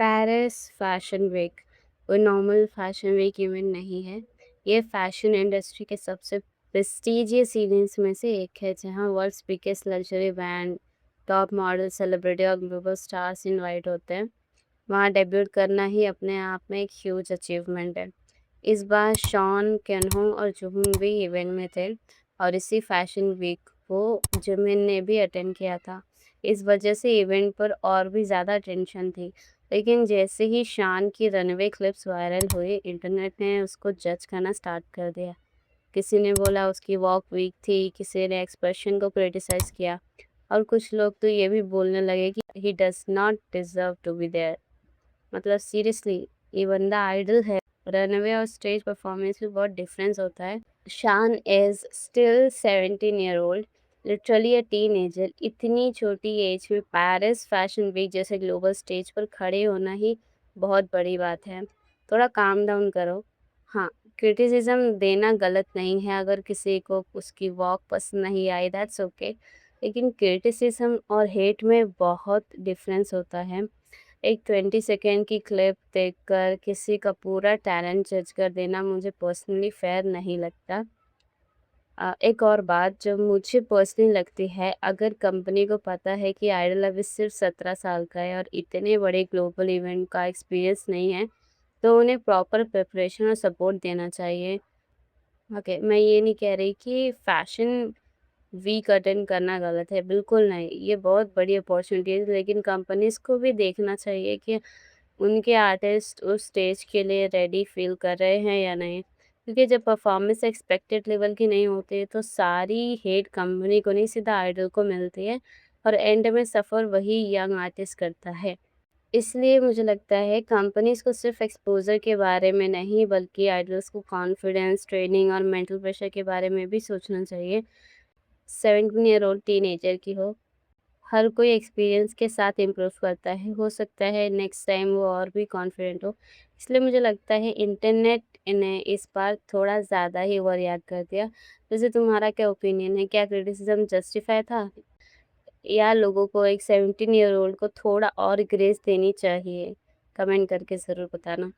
Paris fashion week कोई normal fashion week event नहीं है। ये फैशन इंडस्ट्री के सबसे प्रेस्टिजियस इवेंट्स में से एक है जहां world's biggest luxury brand, top model, celebrity और ग्लोबल स्टार्स इनवाइट होते हैं। वहां डेब्यूट करना ही अपने आप में एक ह्यूज अचीवमेंट है। इस बार शॉन केनहो और जुहून भी इवेंट में थे और इसी फैशन वीक को जिमिन ने भी अटेंड किया था। इस वजह से इवेंट पर और भी ज़्यादा टेंशन थी। लेकिन जैसे ही शान की रनवे क्लिप्स वायरल हुई, इंटरनेट ने उसको जज करना स्टार्ट कर दिया। किसी ने बोला उसकी वॉक वीक थी, किसी ने एक्सप्रेशन को क्रिटिसाइज किया और कुछ लोग तो ये भी बोलने लगे कि he does not deserve to be there. मतलब सीरियसली, ये बंदा आइडल है। रनवे और स्टेज परफॉर्मेंस में बहुत डिफरेंस होता है। शान is still 17 year old, literally a teenager. इतनी छोटी एज में पेरिस फैशन वीक जैसे ग्लोबल स्टेज पर खड़े होना ही बहुत बड़ी बात है। थोड़ा काम डाउन करो। हाँ, क्रिटिसिज्म देना गलत नहीं है। अगर किसी को उसकी वॉक पसंद नहीं आई, दैट्स ओके। लेकिन क्रिटिसिज्म और हेट में बहुत डिफरेंस होता है। एक 20 सेकेंड की क्लिप देखकर किसी का पूरा टैलेंट जज कर देना मुझे पर्सनली फेयर नहीं लगता। एक और बात जो मुझे पर्सनली लगती है, अगर कंपनी को पता है कि आइडल अभी सिर्फ 17 साल का है और इतने बड़े ग्लोबल इवेंट का एक्सपीरियंस नहीं है, तो उन्हें प्रॉपर प्रिपरेशन और सपोर्ट देना चाहिए। ओके, मैं ये नहीं कह रही कि फैशन वीक अटेंड करना गलत है, बिल्कुल नहीं। ये बहुत बड़ी अपॉर्चुनिटी है, लेकिन कंपनीज को भी देखना चाहिए कि उनके आर्टिस्ट उस स्टेज के लिए रेडी फील कर रहे हैं या नहीं। क्योंकि जब परफॉर्मेंस एक्सपेक्टेड लेवल की नहीं होती तो सारी हेट कंपनी को नहीं, सीधा आइडल को मिलती है और एंड में सफ़र वही यंग आर्टिस्ट करता है। इसलिए मुझे लगता है कंपनीज को सिर्फ एक्सपोजर के बारे में नहीं, बल्कि आइडल्स को कॉन्फिडेंस, ट्रेनिंग और मेंटल प्रेशर के बारे में भी सोचना चाहिए। 17 ईयर ओल्ड टीनेजर की हो, हर कोई एक्सपीरियंस के साथ इम्प्रूव करता है। हो सकता है नेक्स्ट टाइम वो और भी कॉन्फिडेंट हो। इसलिए मुझे लगता है इंटरनेट ने इस बार थोड़ा ज़्यादा ही ओवर रिएक्ट कर दिया। वैसे तुम्हारा क्या ओपिनियन है? क्या क्रिटिसिज्म जस्टिफाई था या लोगों को एक 17 ईयर ओल्ड को थोड़ा और ग्रेस देनी चाहिए? कमेंट करके ज़रूर बताना।